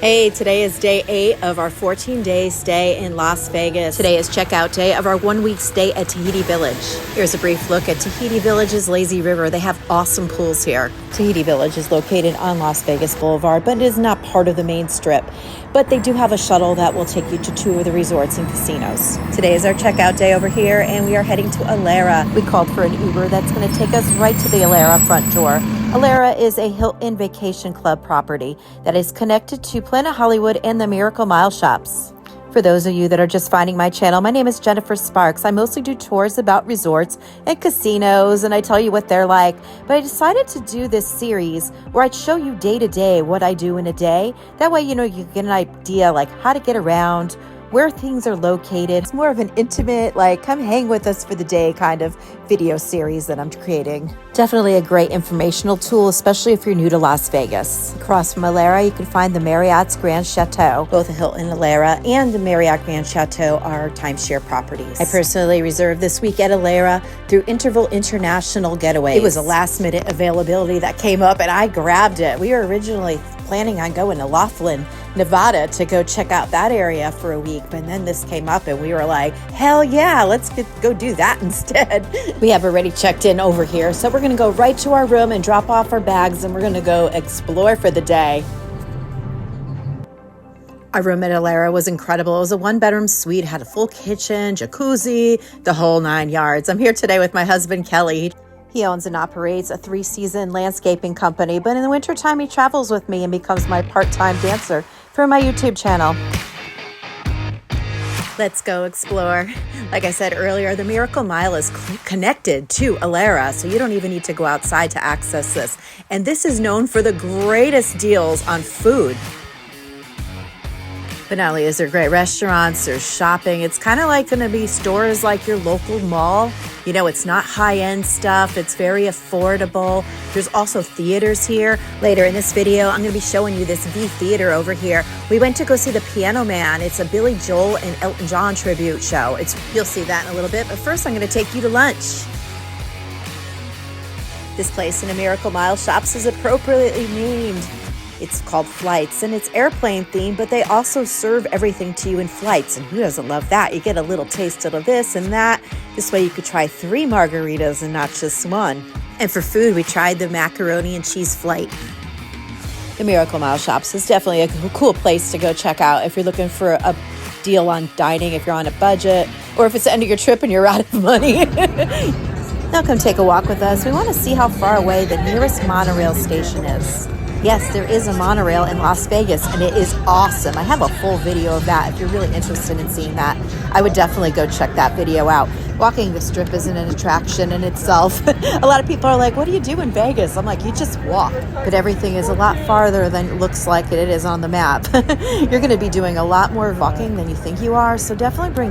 Hey, today is day 8 of our 14-day stay in Las Vegas. Today is checkout day of our 1-week stay at Tahiti Village. Here's a brief look at Tahiti Village's lazy river. They have awesome pools here. Tahiti Village is located on Las Vegas Boulevard, but it is not part of the main strip. But they do have a shuttle that will take you to 2 of the resorts and casinos. Today is our checkout day over here, and we are heading to Elara. We called for an Uber that's going to take us right to the Elara front door. Elara is a Hilton Vacation Club property that is connected to Planet Hollywood and the Miracle Mile shops. For those of you that are just finding my channel, my name is Jennifer Sparks. I mostly do tours about resorts and casinos, and I tell you what they're like. But I decided to do this series where I'd show you day to day what I do in a day. That way, you get an idea like how to get around, where things are located. It's more of an intimate, come hang with us for the day kind of video series that I'm creating. Definitely a great informational tool, especially if you're new to Las Vegas. Across from Elara, you can find the Marriott's Grand Chateau. Both the Hilton Elara and the Marriott Grand Chateau are timeshare properties. I personally reserved this week at Elara through Interval International Getaways. It was a last-minute availability that came up, and I grabbed it. We were originally planning on going to Laughlin, Nevada to go check out that area for a week, but then this came up and we were like, hell yeah, let's go do that instead. We have already checked in over here, so we're going to go right to our room and drop off our bags, and we're going to go explore for the day. Our room at Elara was incredible. It was a 1-bedroom suite, had a full kitchen, jacuzzi, the whole 9 yards. I'm here today with my husband, Kelly. He owns and operates a 3-season landscaping company, but in the wintertime, he travels with me and becomes my part-time dancer for my YouTube channel. Let's go explore. Like I said earlier, the Miracle Mile is connected to Elara, so you don't even need to go outside to access this. And this is known for the greatest deals on food. But not only is there great restaurants, there's shopping. It's kind of like going to be stores like your local mall. It's not high-end stuff. It's very affordable. There's also theaters here. Later in this video, I'm going to be showing you this V Theater over here. We went to go see The Piano Man. It's a Billy Joel and Elton John tribute show. You'll see that in a little bit, but first I'm going to take you to lunch. This place in the Miracle Mile shops is appropriately named. It's called Flights, and it's airplane themed, but they also serve everything to you in flights, and who doesn't love that? You get a little taste of this and that. This way you could try 3 margaritas and not just 1. And for food, we tried the macaroni and cheese flight. The Miracle Mile shops is definitely a cool place to go check out if you're looking for a deal on dining, if you're on a budget, or if it's the end of your trip and you're out of money. Now come take a walk with us. We want to see how far away the nearest monorail station is. Yes, there is a monorail in Las Vegas, and it is awesome. I have a full video of that if you're really interested in seeing that. I would definitely go check that video out. Walking the strip isn't an attraction in itself. A lot of people are like, what do you do in Vegas? I'm like, you just walk. But everything is a lot farther than it looks like it is on the map. You're going to be doing a lot more walking than you think you are, so definitely bring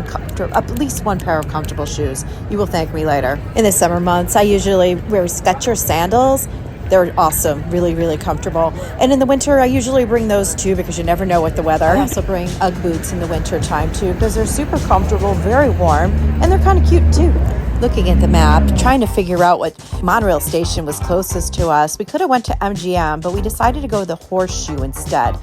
at least 1 pair of comfortable shoes. You will thank me later. In the summer months, I usually wear Skechers sandals. They're awesome, really, really comfortable. And in the winter, I usually bring those too because you never know with the weather. I also bring Ugg boots in the winter time too because they're super comfortable, very warm, and they're kind of cute too. Looking at the map, trying to figure out what monorail station was closest to us. We could have went to MGM, but we decided to go to the Horseshoe instead,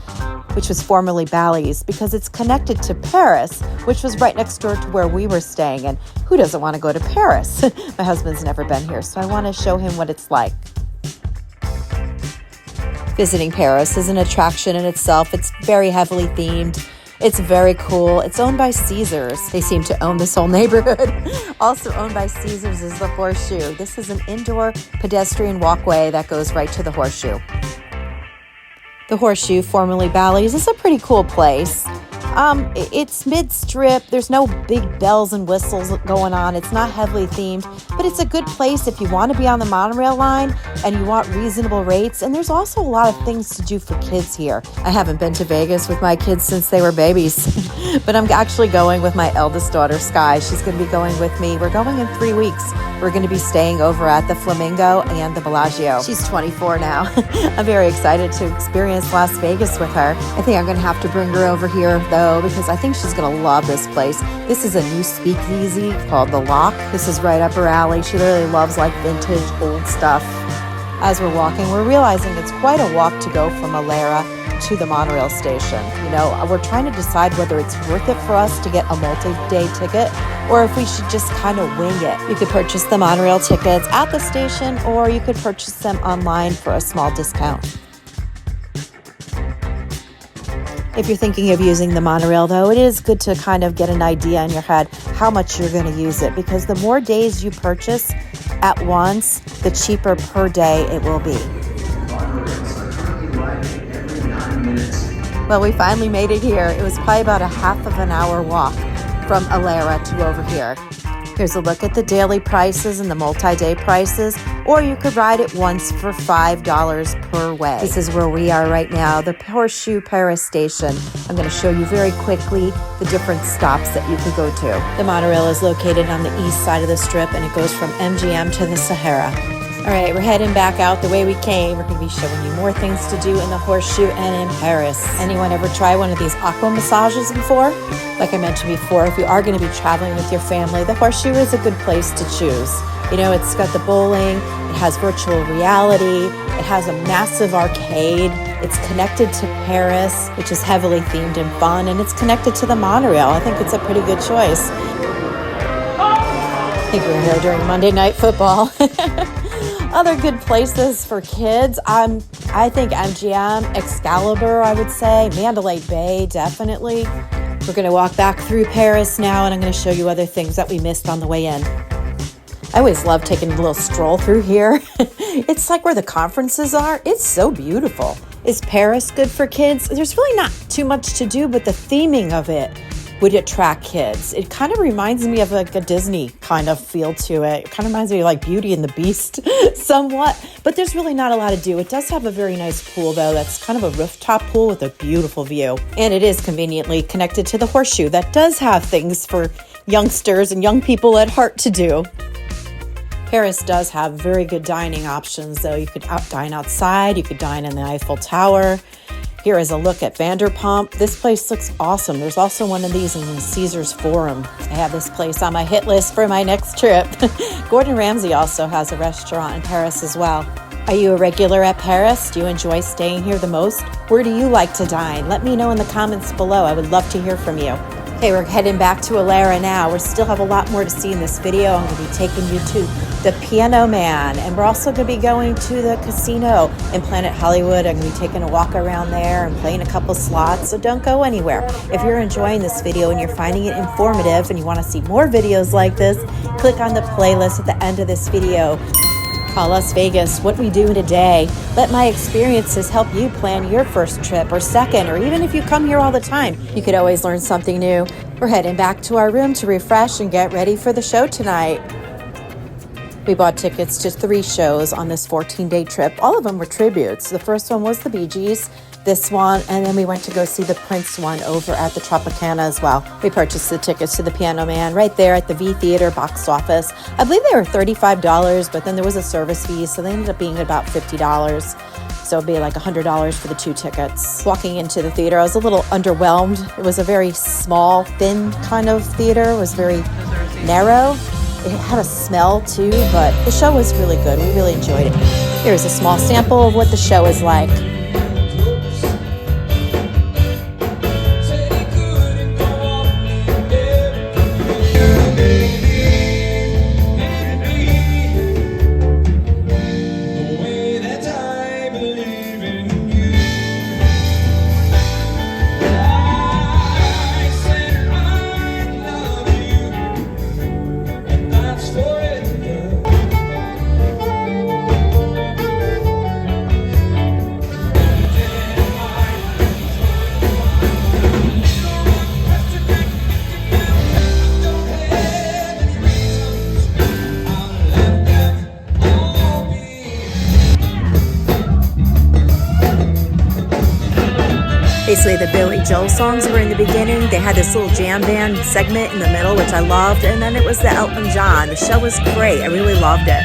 which was formerly Bally's, because it's connected to Paris, which was right next door to where we were staying. And who doesn't want to go to Paris? My husband's never been here, so I want to show him what it's like. Visiting Paris is an attraction in itself. It's very heavily themed. It's very cool. It's owned by Caesars. They seem to own this whole neighborhood. Also owned by Caesars is the Horseshoe. This is an indoor pedestrian walkway that goes right to the Horseshoe. The Horseshoe, formerly Bally's, is a pretty cool place. It's mid-strip. There's no big bells and whistles going on. It's not heavily themed, but it's a good place if you want to be on the monorail line and you want reasonable rates. And there's also a lot of things to do for kids here. I haven't been to Vegas with my kids since they were babies, but I'm actually going with my eldest daughter, Sky. She's going to be going with me. We're going in 3 weeks. We're going to be staying over at the Flamingo and the Bellagio. She's 24 now. I'm very excited to experience Las Vegas with her. I think I'm going to have to bring her over here, though, because I think she's going to love this place. This is a new speakeasy called The Lock. This is right up her alley. She really loves vintage old stuff. As we're walking, we're realizing it's quite a walk to go from Elara to the monorail station. You know, we're trying to decide whether it's worth it for us to get a multi-day ticket or if we should just kind of wing it. You could purchase the monorail tickets at the station, or you could purchase them online for a small discount. If you're thinking of using the monorail, though, it is good to kind of get an idea in your head how much you're going to use it, because the more days you purchase at once, the cheaper per day it will be. Well, we finally made it here. It was probably about a half of an hour walk from Elara to over here. Here's a look at the daily prices and the multi-day prices, or you could ride it once for $5 per way. This is where we are right now, the Horseshoe Paris station. I'm going to show you very quickly the different stops that you could go to. The monorail is located on the east side of the strip, and it goes from MGM to the Sahara. All right, we're heading back out the way we came. We're going to be showing you more things to do in the Horseshoe and in Paris. Anyone ever try one of these aqua massages before? Like I mentioned before, if you are going to be traveling with your family, the Horseshoe is a good place to choose. You know, it's got the bowling, it has virtual reality, it has a massive arcade, it's connected to Paris, which is heavily themed and fun, and it's connected to the monorail. I think it's a pretty good choice. I think we're here during Monday Night Football. Other good places for kids, I think MGM, Excalibur, I would say, Mandalay Bay, definitely. We're going to walk back through Paris now, and I'm going to show you other things that we missed on the way in. I always love taking a little stroll through here. It's like where the conferences are. It's so beautiful. Is Paris good for kids? There's really not too much to do, but the theming of it would attract kids. It kind of reminds me of like a Disney kind of feel to it. It kind of reminds me of like Beauty and the Beast somewhat, but there's really not a lot to do. It does have a very nice pool though. That's kind of a rooftop pool with a beautiful view. And it is conveniently connected to the Horseshoe. That does have things for youngsters and young people at heart to do. Paris does have very good dining options though. You could dine outside, you could dine in the Eiffel Tower. Here is a look at Vanderpump. This place looks awesome. There's also one of these in the Caesars Forum. I have this place on my hit list for my next trip. Gordon Ramsay also has a restaurant in Paris as well. Are you a regular at Paris? Do you enjoy staying here the most? Where do you like to dine? Let me know in the comments below. I would love to hear from you. Okay, we're heading back to Elara now. We still have a lot more to see in this video. I'm going to be taking you to the Piano Man, and we're also going to be going to the casino in Planet Hollywood. I'm going to be taking a walk around there and playing a couple slots, so don't go anywhere. If you're enjoying this video and you're finding it informative and you want to see more videos like this, click on the playlist at the end of this video. Call Las Vegas, what we do in a day. Let my experiences help you plan your first trip or second, or even if you come here all the time, you could always learn something new. We're heading back to our room to refresh and get ready for the show tonight. We bought tickets to 3 shows on this 14-day trip. All of them were tributes. The first one was the Bee Gees, this one, and then we went to go see the Prince one over at the Tropicana as well. We purchased the tickets to the Piano Man right there at the V Theater box office. I believe they were $35, but then there was a service fee, so they ended up being about $50. So it'd be like $100 for the 2 tickets. Walking into the theater, I was a little underwhelmed. It was a very small, thin kind of theater. It was very narrow. It had a smell too, but the show was really good. We really enjoyed it. Here's a small sample of what the show is like. Basically, the Billy Joel songs were in the beginning. They had this little jam band segment in the middle, which I loved. And then it was the Elton John. The show was great. I really loved it.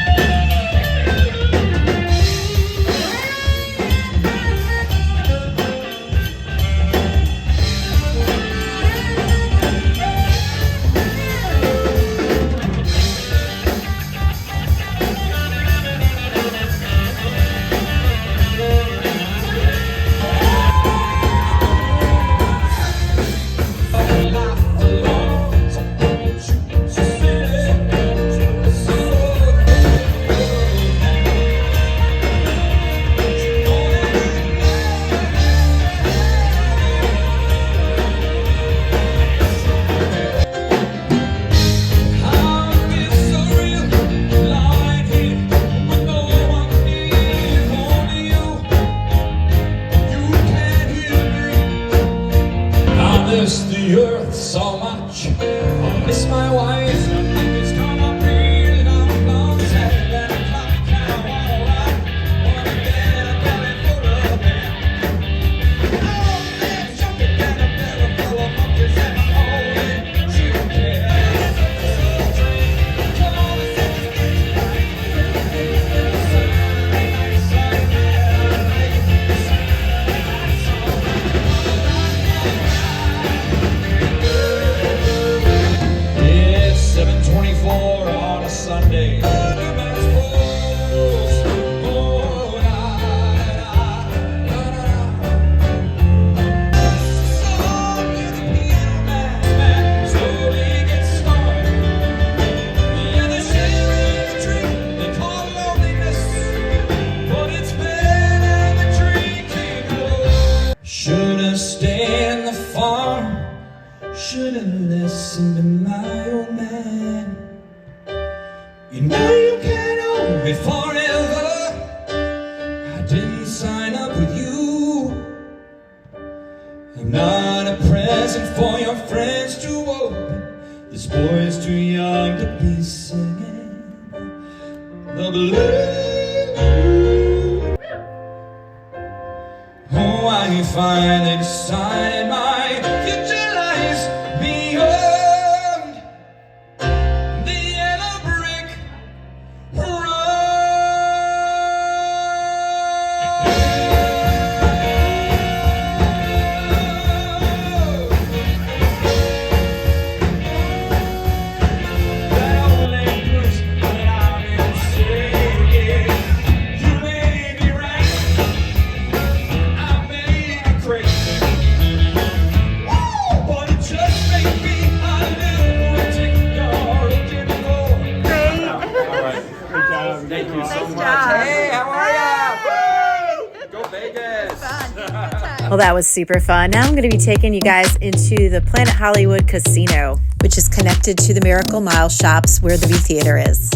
miss the earth so much. I miss my wife. I think it's gonna be a long, long 7 o'clock. I wanna rock, wanna get a belly full of men. Oh, man, jumping down a belly full of monkeys and oh, yeah, she don't care. Come on, let's take this game right. It's 7:24 on a Sunday. Should have stayed in the farm. Should have listened to my old man. You know you can't own me forever. I didn't sign up with you. I'm not a present for your friends to open. This boy's too young to be singing the blues. Oh, I finally decided my future lies beyond the yellow brick road. That old language that I've been singing, you made me right. I made you crazy. Woo! But it just made me a little lunatic. You're looking for. Good job. Thank you so much. Hey, how are ya? Woo! Go Vegas! Well, that was super fun. Now I'm going to be taking you guys into the Planet Hollywood Casino, which is connected to the Miracle Mile shops where the V Theater is.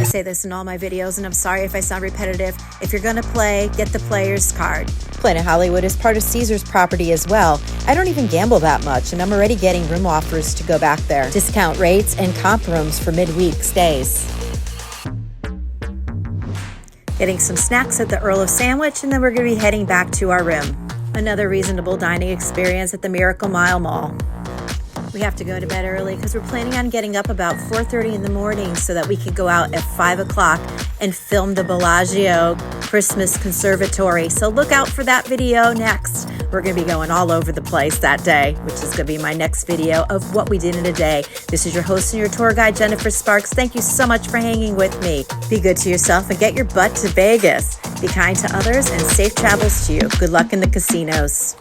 Say this in all my videos, and I'm sorry if I sound repetitive. If you're gonna play, get the player's card. Planet Hollywood is part of Caesar's property as well. I don't even gamble that much, and I'm already getting room offers to go back there. Discount rates and comp rooms for midweek stays. Getting some snacks at the Earl of Sandwich, and then we're gonna be heading back to our room. Another reasonable dining experience at the Miracle Mile Mall. We have to go to bed early because we're planning on getting up about 4:30 in the morning so that we can go out at 5 o'clock and film the Bellagio Christmas Conservatory. So look out for that video next. We're going to be going all over the place that day, which is going to be my next video of what we did in a day. This is your host and your tour guide, Jennifer Sparks. Thank you so much for hanging with me. Be good to yourself and get your butt to Vegas. Be kind to others and safe travels to you. Good luck in the casinos.